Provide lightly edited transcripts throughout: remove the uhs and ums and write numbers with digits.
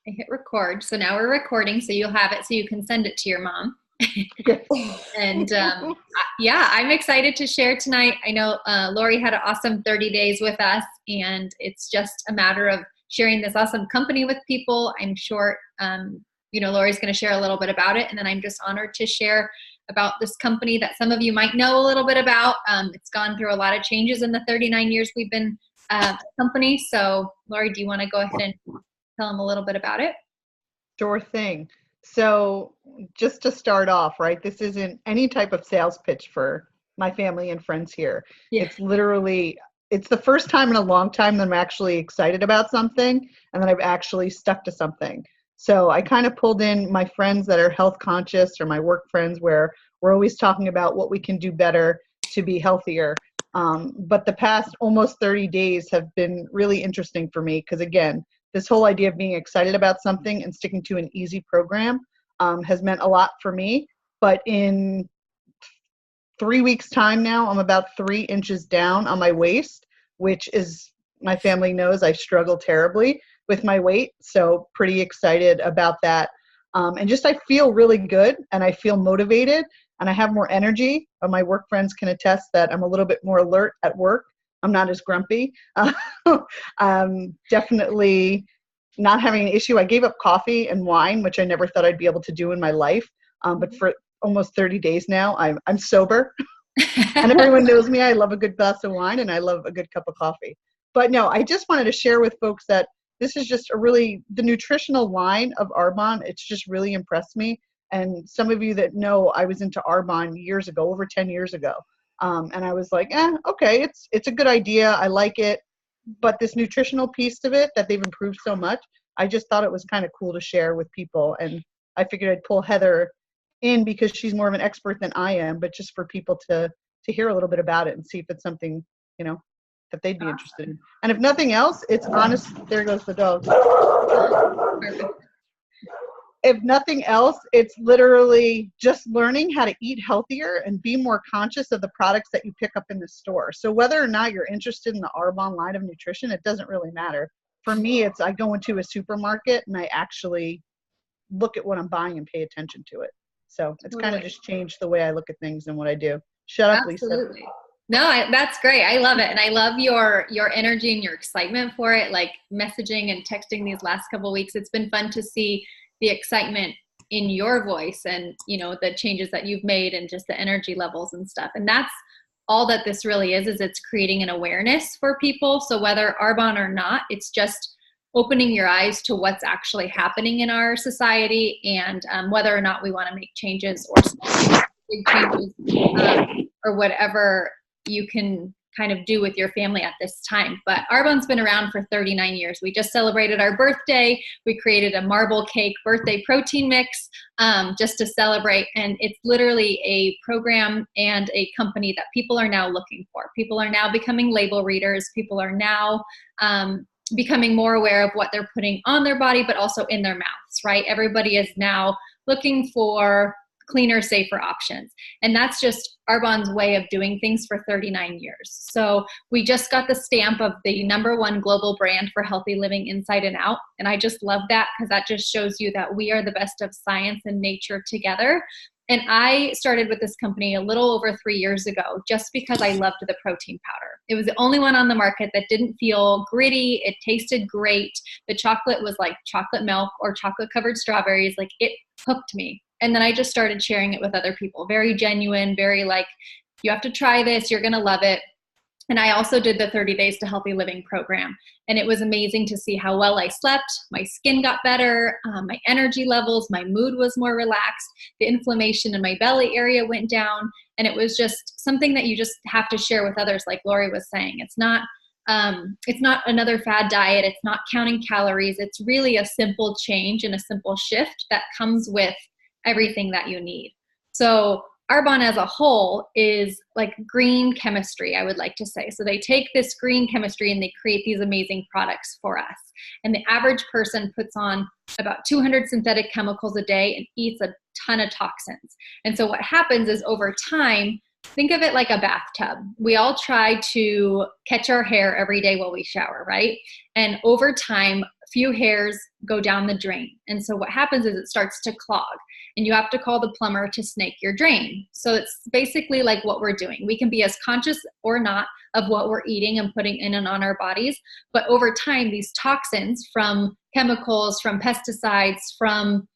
I hit record. So now we're recording, so you'll have it so you can send it to your mom. And yeah, I'm excited to share tonight. I know Lori had an awesome 30 days with us, and it's just a matter of sharing this awesome company with people. I'm sure, Lori's going to share a little bit about it, and then I'm just honored to share about this company that some of you might know a little bit about. It's gone through a lot of changes in the 39 years we've been a company. So Lori, do you want to go ahead and tell them a little bit about it? Sure thing. So just to start off, right, this isn't any type of sales pitch for my family and friends here. Yeah. It's the first time in a long time that I'm actually excited about something and that I've actually stuck to something. So I kind of pulled in my friends that are health conscious, or my work friends, where we're always talking about what we can do better to be healthier. But the past almost 30 days have been really interesting for me because, again, this whole idea of being excited about something and sticking to an easy program has meant a lot for me. But in 3 weeks' time now, I'm about 3 inches down on my waist, which is, my family knows I struggle terribly with my weight. So pretty excited about that. And just, I feel really good and I feel motivated and I have more energy. My work friends can attest that I'm a little bit more alert at work. I'm not as grumpy. Definitely not having an issue. I gave up coffee and wine, which I never thought I'd be able to do in my life. But for almost 30 days now, I'm sober. And everyone knows me. I love a good glass of wine and I love a good cup of coffee. But no, I just wanted to share with folks that this is just the nutritional line of Arbonne. It's just really impressed me. And some of you that know, I was into Arbonne years ago, over 10 years ago. And I was like, okay, it's a good idea. I like it. But this nutritional piece of it that they've improved so much, I just thought it was kind of cool to share with people. And I figured I'd pull Heather in because she's more of an expert than I am, but just for people to hear a little bit about it and see if it's something, that they'd be interested in. And if nothing else, it's honest. There goes the dog. If nothing else, it's literally just learning how to eat healthier and be more conscious of the products that you pick up in the store. So whether or not you're interested in the Arbonne line of nutrition, it doesn't really matter. For me, I go into a supermarket and I actually look at what I'm buying and pay attention to it. So it's kind of just changed the way I look at things and what I do. Shut up, Absolutely. Lisa. No, that's great. I love it. And I love your energy and your excitement for it, like messaging and texting these last couple of weeks. It's been fun to see the excitement in your voice and, the changes that you've made and just the energy levels and stuff. And that's all that this really is it's creating an awareness for people. So whether Arbonne or not, it's just opening your eyes to what's actually happening in our society and whether or not we want to make changes or big changes or whatever you can kind of do with your family at this time. But Arbonne's been around for 39 years. We just celebrated our birthday. We created a marble cake birthday protein mix just to celebrate. And it's literally a program and a company that people are now looking for. People are now becoming label readers. People are now becoming more aware of what they're putting on their body, but also in their mouths, right? Everybody is now looking for cleaner, safer options. And that's just Arbonne's way of doing things for 39 years. So we just got the stamp of the #1 global brand for healthy living inside and out. And I just love that because that just shows you that we are the best of science and nature together. And I started with this company a little over 3 years ago just because I loved the protein powder. It was the only one on the market that didn't feel gritty. It tasted great. The chocolate was like chocolate milk or chocolate covered strawberries. Like, it hooked me. And then I just started sharing it with other people. Very genuine, very like, you have to try this, you're gonna love it. And I also did the 30 Days to Healthy Living program. And it was amazing to see how well I slept. My skin got better, my energy levels, my mood was more relaxed, the inflammation in my belly area went down. And it was just something that you just have to share with others, like Lori was saying. It's not another fad diet. It's not counting calories. It's really a simple change and a simple shift that comes with everything that you need. So Arbonne as a whole is like green chemistry, I would like to say. So they take this green chemistry and they create these amazing products for us. And the average person puts on about 200 synthetic chemicals a day and eats a ton of toxins. And so what happens is over time, think of it like a bathtub. We all try to catch our hair every day while we shower, right? And over time, few hairs go down the drain. And so what happens is it starts to clog, and you have to call the plumber to snake your drain. So it's basically like what we're doing. We can be as conscious or not of what we're eating and putting in and on our bodies. But over time, these toxins from chemicals, from pesticides, from,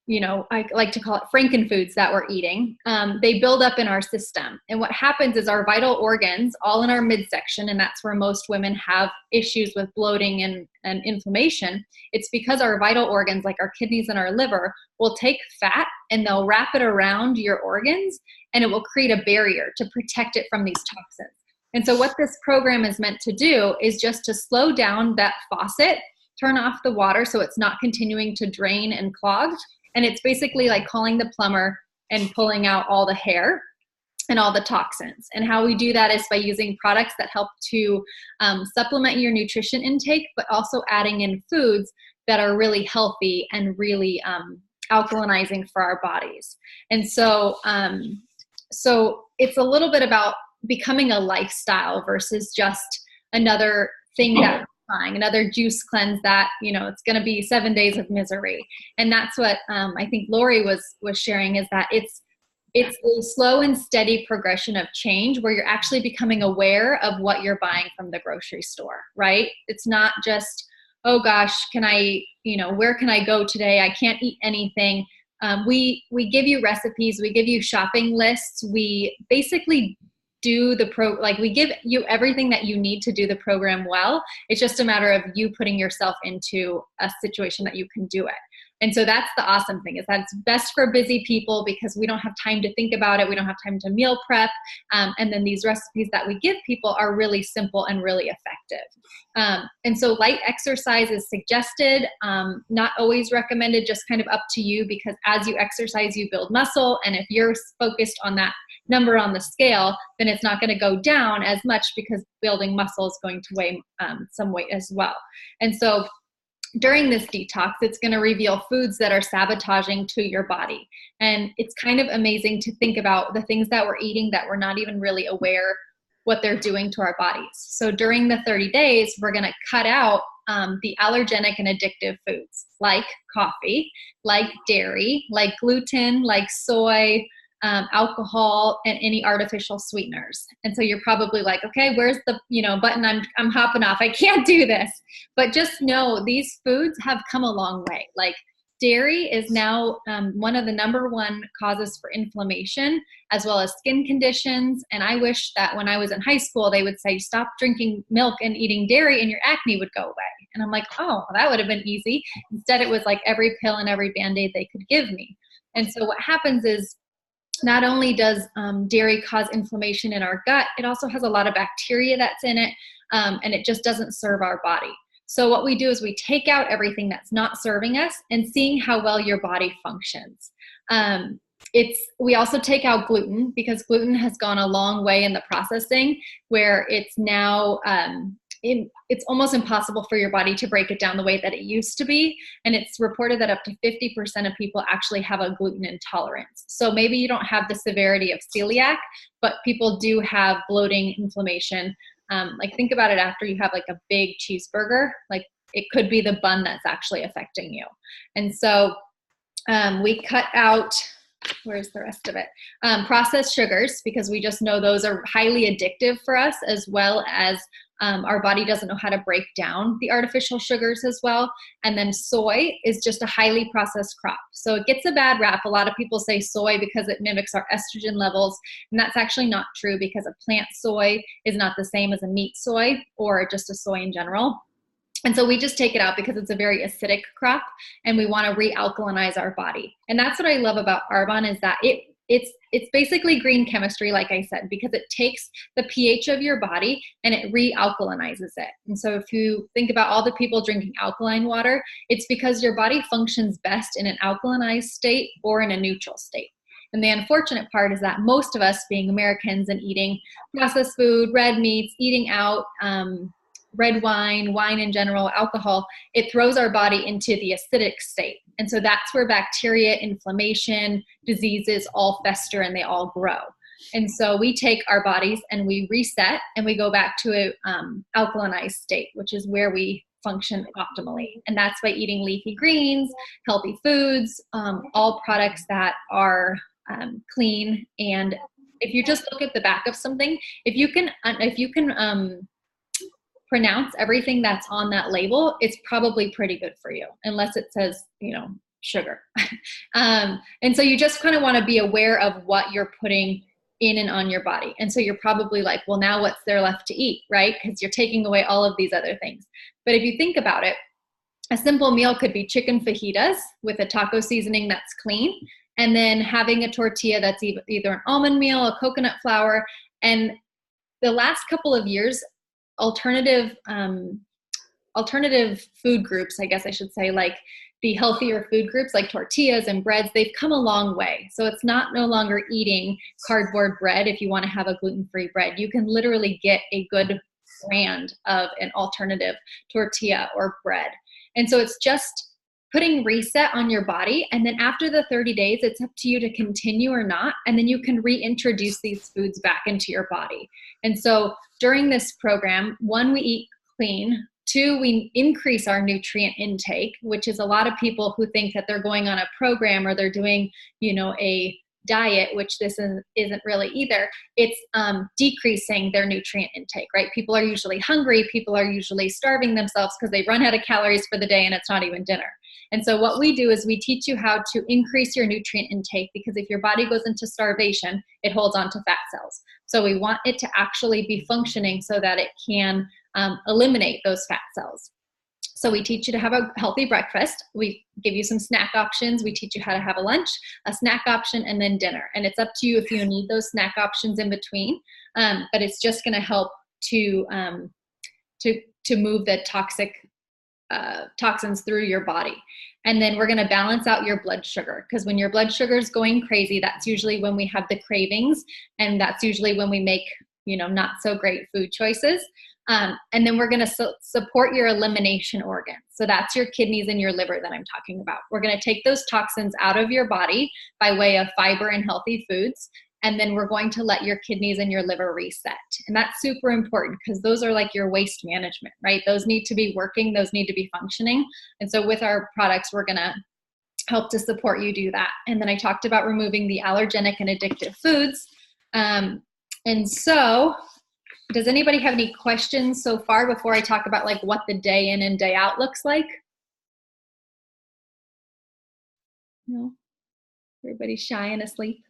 I like to call it frankenfoods that we're eating, they build up in our system. And what happens is our vital organs, all in our midsection, and that's where most women have issues with bloating and inflammation. It's because our vital organs, like our kidneys and our liver, will take fat and they'll wrap it around your organs, and it will create a barrier to protect it from these toxins. And so what this program is meant to do is just to slow down that faucet, turn off the water so it's not continuing to drain and clogged. And it's basically like calling the plumber and pulling out all the hair and all the toxins. And how we do that is by using products that help to supplement your nutrition intake, but also adding in foods that are really healthy and really alkalinizing for our bodies. And so, so it's a little bit about becoming a lifestyle versus just another thing that another juice cleanse that, it's going to be 7 days of misery. And that's what I think Lori was sharing, is that it's a slow and steady progression of change where you're actually becoming aware of what you're buying from the grocery store, right? It's not just, oh gosh, where can I go today? I can't eat anything. We give you recipes, we give you shopping lists, we basically do we give you everything that you need to do the program well. It's just a matter of you putting yourself into a situation that you can do it. And so that's the awesome thing, is that it's best for busy people because we don't have time to think about it. We don't have time to meal prep. And then these recipes that we give people are really simple and really effective. And so light exercise is suggested, not always recommended, just kind of up to you, because as you exercise, you build muscle. And if you're focused on that number on the scale, then it's not going to go down as much, because building muscle is going to weigh some weight as well. And so during this detox, it's going to reveal foods that are sabotaging to your body. And it's kind of amazing to think about the things that we're eating that we're not even really aware what they're doing to our bodies. So during the 30 days, we're going to cut out the allergenic and addictive foods like coffee, like dairy, like gluten, like soy, alcohol, and any artificial sweeteners. And so you're probably like, okay, where's the button I'm hopping off? I can't do this. But just know these foods have come a long way. Like dairy is now one of the number one causes for inflammation, as well as skin conditions. And I wish that when I was in high school, they would say, stop drinking milk and eating dairy and your acne would go away. And I'm like, oh, that would have been easy. Instead, it was like every pill and every Band-Aid they could give me. And so what happens is, not only does dairy cause inflammation in our gut, it also has a lot of bacteria that's in it, and it just doesn't serve our body. So what we do is we take out everything that's not serving us and seeing how well your body functions. We also take out gluten, because gluten has gone a long way in the processing, where it's now it's almost impossible for your body to break it down the way that it used to be. And it's reported that up to 50% of people actually have a gluten intolerance. So maybe you don't have the severity of celiac, but people do have bloating, inflammation. Like think about it, after you have like a big cheeseburger, like it could be the bun that's actually affecting you. And so we cut out, where's the rest of it? Processed sugars, because we just know those are highly addictive for us, as well as our body doesn't know how to break down the artificial sugars as well. And then soy is just a highly processed crop. So it gets a bad rap. A lot of people say soy because it mimics our estrogen levels. And that's actually not true, because a plant soy is not the same as a meat soy or just a soy in general. And so we just take it out because it's a very acidic crop, and we want to realkalinize our body. And that's what I love about Arbonne, is that it's basically green chemistry, like I said, because it takes the pH of your body and it realkalinizes it. And so if you think about all the people drinking alkaline water, it's because your body functions best in an alkalinized state or in a neutral state. And the unfortunate part is that most of us, being Americans and eating processed food, red meats, eating out, red wine, wine in general, alcohol, it throws our body into the acidic state. And so that's where bacteria, inflammation, diseases all fester and they all grow. And so we take our bodies and we reset and we go back to a alkalinized state, which is where we function optimally. And that's by eating leafy greens, healthy foods, all products that are clean. And if you just look at the back of something, if you can pronounce everything that's on that label, it's probably pretty good for you, unless it says, sugar. And so you just kind of want to be aware of what you're putting in and on your body. And so you're probably like, well, now what's there left to eat, right? Because you're taking away all of these other things. But if you think about it, a simple meal could be chicken fajitas with a taco seasoning that's clean, and then having a tortilla that's either an almond meal, a coconut flour. And the last couple of years, alternative food groups, I guess I should say, like the healthier food groups like tortillas and breads, they've come a long way. So it's no longer eating cardboard bread if you want to have a gluten-free bread. You can literally get a good brand of an alternative tortilla or bread. And so it's just putting reset on your body. And then after the 30 days, it's up to you to continue or not. And then you can reintroduce these foods back into your body. And so during this program, 1, we eat clean. 2, we increase our nutrient intake, which is a lot of people who think that they're going on a program or they're doing, a diet, which this isn't really either. It's decreasing their nutrient intake, right? People are usually hungry. People are usually starving themselves because they run out of calories for the day and it's not even dinner. And so what we do is we teach you how to increase your nutrient intake, because if your body goes into starvation, it holds on to fat cells. So we want it to actually be functioning so that it can eliminate those fat cells. So we teach you to have a healthy breakfast. We give you some snack options. We teach you how to have a lunch, a snack option, and then dinner. And it's up to you if you need those snack options in between. But it's just going to help to move the toxins through your body. And then we're going to balance out your blood sugar, because when your blood sugar is going crazy, that's usually when we have the cravings, and that's usually when we make not so great food choices. And then we're going to support your elimination organs. So that's your kidneys and your liver that I'm talking about. We're going to take those toxins out of your body by way of fiber and healthy foods. And then we're going to let your kidneys and your liver reset. And that's super important, because those are like your waste management, right? Those need to be working. Those need to be functioning. And so with our products, we're going to help to support you do that. And then I talked about removing the allergenic and addictive foods. And so does anybody have any questions so far before I talk about like what the day in and day out looks like? No? Everybody's shy and asleep.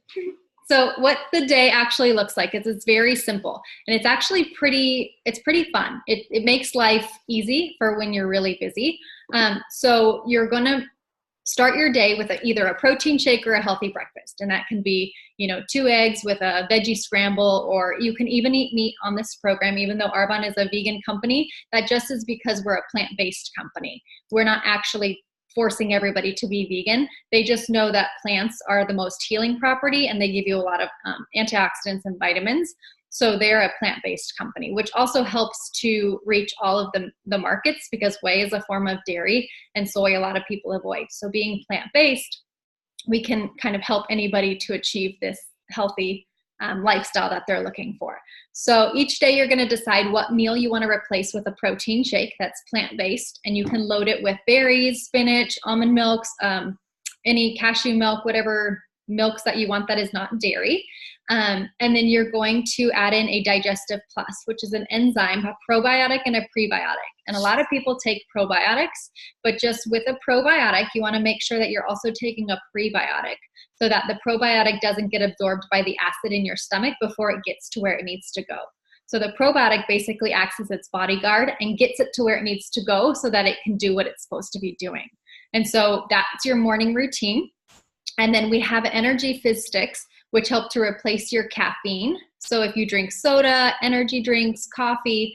So what the day actually looks like is it's very simple, and it's actually pretty fun. It makes life easy for when you're really busy. So you're going to start your day with either a protein shake or a healthy breakfast. And that can be, 2 eggs with a veggie scramble, or you can even eat meat on this program, even though Arbonne is a vegan company. That just is because we're a plant-based company. We're not actually forcing everybody to be vegan. They just know that plants are the most healing property, and they give you a lot of antioxidants and vitamins. So they're a plant-based company, which also helps to reach all of the markets, because whey is a form of dairy and soy a lot of people avoid. So being plant-based, we can kind of help anybody to achieve this healthy lifestyle that they're looking for. So each day you're going to decide what meal you want to replace with a protein shake that's plant-based, and you can load it with berries, spinach, almond milks, any cashew milk, whatever milks that you want that is not dairy. And then you're going to add in a Digestive Plus, which is an enzyme, a probiotic and a prebiotic. And a lot of people take probiotics, but just with a probiotic, you want to make sure that you're also taking a prebiotic, so that the probiotic doesn't get absorbed by the acid in your stomach before it gets to where it needs to go. So the probiotic basically acts as its bodyguard and gets it to where it needs to go so that it can do what it's supposed to be doing. And so that's your morning routine. And then we have Energy Fizz Sticks, which help to replace your caffeine. So if you drink soda, energy drinks, coffee,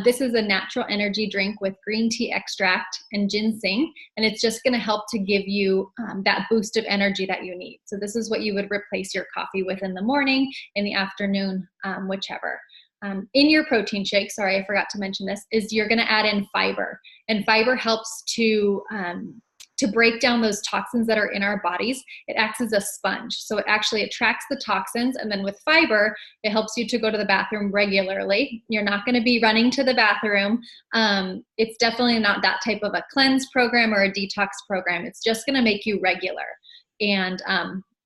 this is a natural energy drink with green tea extract and ginseng, and it's just going to help to give you that boost of energy that you need. So this is what you would replace your coffee with in the morning, in the afternoon, whichever. In your protein shake, sorry, I forgot to mention this, is you're going to add in fiber, and fiber helps to to break down those toxins that are in our bodies. It acts as a sponge. So it actually attracts the toxins. And then with fiber, it helps you to go to the bathroom regularly. You're not going to be running to the bathroom. It's definitely not that type of a cleanse program or a detox program. It's just going to make you regular. And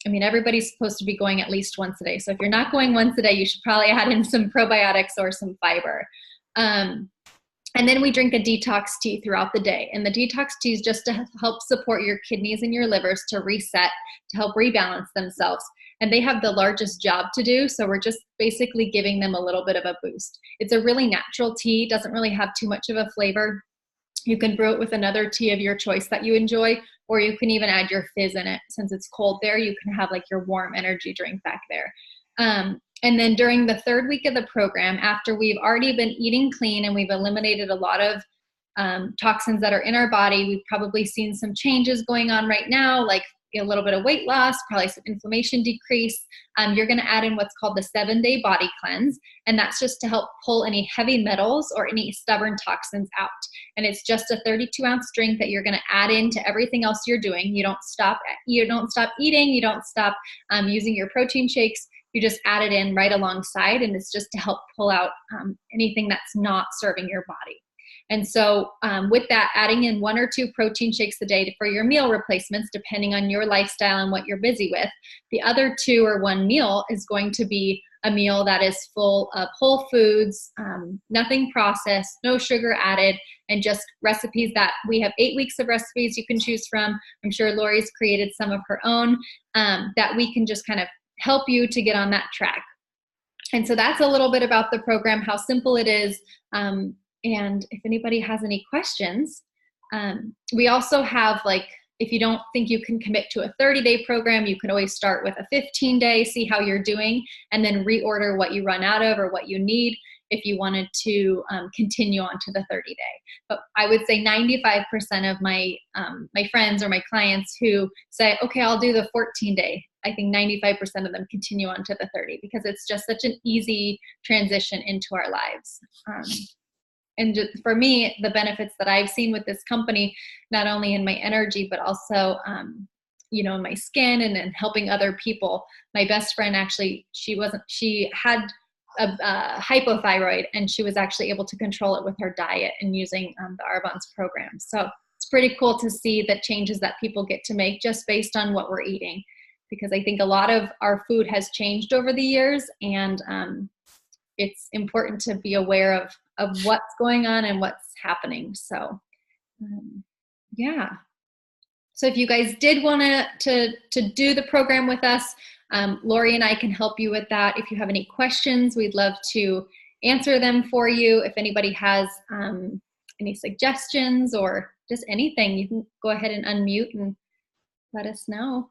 I mean, everybody's supposed to be going at least once a day. So if you're not going once a day, you should probably add in some probiotics or some fiber. And then we drink a detox tea throughout the day. And the detox tea is just to help support your kidneys and your livers to reset, to help rebalance themselves. And they have the largest job to do. So we're just basically giving them a little bit of a boost. It's a really natural tea, doesn't really have too much of a flavor. You can brew it with another tea of your choice that you enjoy, or you can even add your fizz in it. Since it's cold there, you can have like your warm energy drink back there. And then during the third week of the program, after we've already been eating clean and we've eliminated a lot of toxins that are in our body, we've probably seen some changes going on right now, like a little bit of weight loss, probably some inflammation decrease. You're going to add in what's called the 7-day body cleanse. And that's just to help pull any heavy metals or any stubborn toxins out. And it's just a 32-ounce drink that you're going to add into everything else you're doing. You don't stop eating. You don't stop using your protein shakes. You just add it in right alongside, and it's just to help pull out anything that's not serving your body. And so with that, adding in 1 or 2 protein shakes a day for your meal replacements, depending on your lifestyle and what you're busy with. The other 2 or 1 meal is going to be a meal that is full of whole foods, nothing processed, no sugar added, and just recipes that we have 8 weeks of recipes you can choose from. I'm sure Lori's created some of her own that we can just kind of help you to get on that track. And so that's a little bit about the program, how simple it is. And if anybody has any questions, we also have, like, if you don't think you can commit to a 30-day program, you can always start with a 15-day, see how you're doing, and then reorder what you run out of or what you need if you wanted to continue on to the 30-day. But I would say 95% of my friends or my clients who say, okay, I'll do the 14-day, I think 95% of them continue on to the 30 because it's just such an easy transition into our lives. And just for me, the benefits that I've seen with this company, not only in my energy, but also, in my skin and helping other people. My best friend, actually, she had a hypothyroid, and she was actually able to control it with her diet and using the Arbonne's program. So it's pretty cool to see the changes that people get to make just based on what we're eating, because I think a lot of our food has changed over the years, and it's important to be aware of what's going on and what's happening. So, yeah. So if you guys did want to do the program with us, Lori and I can help you with that. If you have any questions, we'd love to answer them for you. If anybody has any suggestions or just anything, you can go ahead and unmute and let us know.